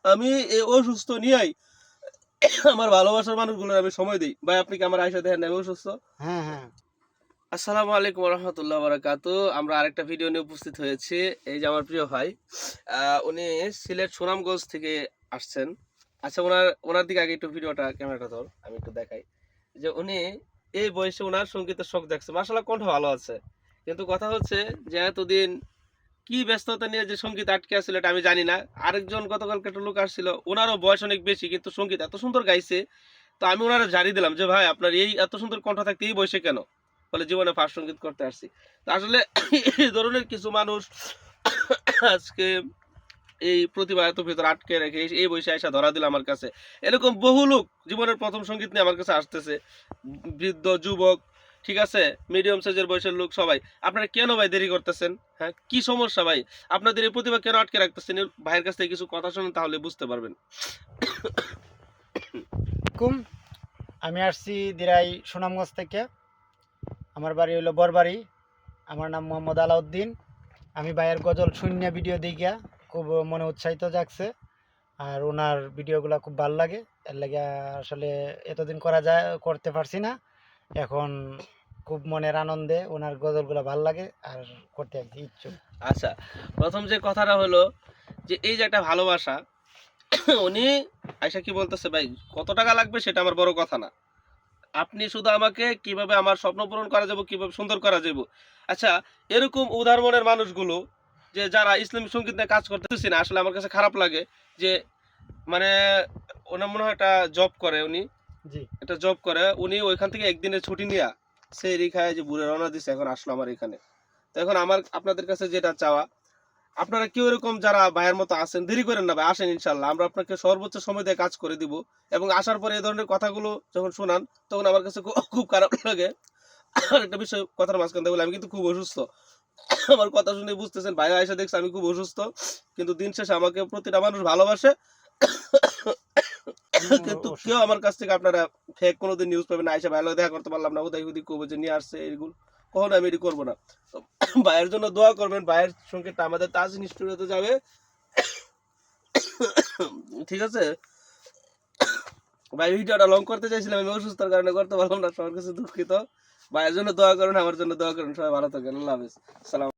আমি এই অসুস্থ নিয়েই আমার ভালোবাসার মানুষগুলোর আমি সময় দিই। ভাই আপনি কি আমার আয়সা দেখেন আমি অসুস্থ? হ্যাঁ, হ্যাঁ। আসসালামু আলাইকুম রহমতুল্লাহ বারাকাতু। আমরা আরেকটা ভিডিও নিয়ে উপস্থিত হয়েছি। এই যে আমার প্রিয় ভাই, উনি সিলেট সুনামগঞ্জ থেকে আসছেন। আচ্ছা, ওনার দিকে আগে একটু ভিডিওটা ক্যামেরাটা ধর, আমি একটু দেখাই যে উনি এই বয়সে ওনার সঙ্গীতের শখ দেখছে। মাশাআল্লাহ, কণ্ঠ ভালো আছে, কিন্তু কথা হচ্ছে যে এতদিন কি ব্যস্ততা নিয়ে যে সঙ্গীত আটকে আছিল এটা আমি জানি না। আরেকজন গতকালকে একটা লোক আসছিল, ওনারও বয়স অনেক বেশি, কিন্তু সঙ্গীত এত সুন্দর গাইছে। তো আমি ওনারা জানিয়ে দিলাম যে ভাই আপনার এই এত সুন্দর কণ্ঠ থাকতে এই বয়সে কেন? বলে জীবনে ফার্স্ট সঙ্গীত করতে আসছি। তো আসলে এই ধরনের কিছু মানুষ আজকে এই প্রতিভা এত ভিতরে আটকে রেখে এই বয়সে এসে ধরা দিল আমার কাছে। এরকম বহু লোক জীবনের প্রথম সঙ্গীত নিয়ে আমার কাছে আসতেছে, বৃদ্ধ, যুবক, ঠিক আছে, মিডিয়াম সাইজের বয়সের লোক সবাই। আপনারা কেন ভাই দেরি করতেছেন? হ্যাঁ, কি সমস্যা ভাই? আপনাদের এই প্রতিভা কেন আটকে রাখতেছেন? ভাইয়ের কাছ থেকে কিছু কথা শুনেন, তাহলে বুঝতে পারবেন। কুম আমি আসছি দিরাই সুনামগঞ্জ থেকে। আমার বাড়ি হলো বরবাড়ি। আমার নাম মোহাম্মদ আলাউদ্দিন। আমি ভাইয়ের গজল শূন্য ভিডিও দেখিয়া খুব মনে উৎসাহিত জাগছে। আর ওনার ভিডিওগুলো খুব ভালো লাগে। এর লাগে আসলে এতদিন করতে পারছি না। এখন খুব মনের আনন্দে ওনার গজলগুলো ভালো লাগে আর করতে ইচ্ছুক। আচ্ছা, প্রথম যে কথাটা হলো যে এই যে একটা ভালোবাসা, উনি আয়সা কি বলতেছে ভাই কত টাকা লাগবে সেটা আমার বড় কথা না। আপনি শুধু আমাকে কিভাবে আমার স্বপ্ন পূরণ করা যাবে, কিভাবে সুন্দর করা যাবে। আচ্ছা, এরকম উদার মানুষগুলো যে যারা ইসলামী সঙ্গীত নিয়ে কাজ করতেছি না, আসলে আমার কাছে খারাপ লাগে যে মানে ওনার মনে হয় একটা জব করে, উনি জি, একটা জব করে, উনি ওইখান থেকে একদিনের ছুটি নিয়ে সেই রেখায় যে ঘুরে রওনা দিচ্ছে, এখন আসলো আমার এখানে। তো এখন আমার আপনাদের কাছে যেটা চাওয়া, আপনারা কেউ এরকম যারা ভাইয়ের মতো আছেন, দেরি করেন না ভাই, আসেন ইনশাল্লাহ, আমরা আপনাকে সর্বোচ্চ সময় দিয়ে কাজ করে দিব। এবং আসার পরে এই ধরনের কথাগুলো যখন শোনান তখন আমার কাছে খুব খারাপ লাগে। আর একটা বিষয় কথার মাঝখান থেকে বলে, আমি কিন্তু খুব অসুস্থ। আমার কথা শুনে বুঝতেছেন, ভাই আয়সা দেখছে আমি খুব অসুস্থ, কিন্তু দিন শেষে আমাকে প্রতিটা মানুষ ভালোবাসে। কিন্তু কেউ আমার কাছ থেকে আপনারা ফেক কোনোদিন নিউজ পাবেন না, আয়সা ভাইয়ের লগে দেখা করতে পারলাম না, ওদাই হুদি কবে যে নিয়ে আসছে, এইগুলো কখনো আমি এটি করবো না। তো ভাইয়ের জন্য দোয়া করবেন, ভাইয়ের সংকেতটা আমাদের তাজিন স্টুডিওতে যাবে, ঠিক আছে ভাই? ভিডিওটা লং করতে চাইছিলাম, আমি অসুস্থতার কারণে করতে পারলাম না, সবার কাছে দুঃখিত। ভাইয়ের জন্য দোয়া করুন, আমার জন্য দোয়া করুন, সবাই ভালো থাকেন, আল্লাহ হাফেজ, সালাম।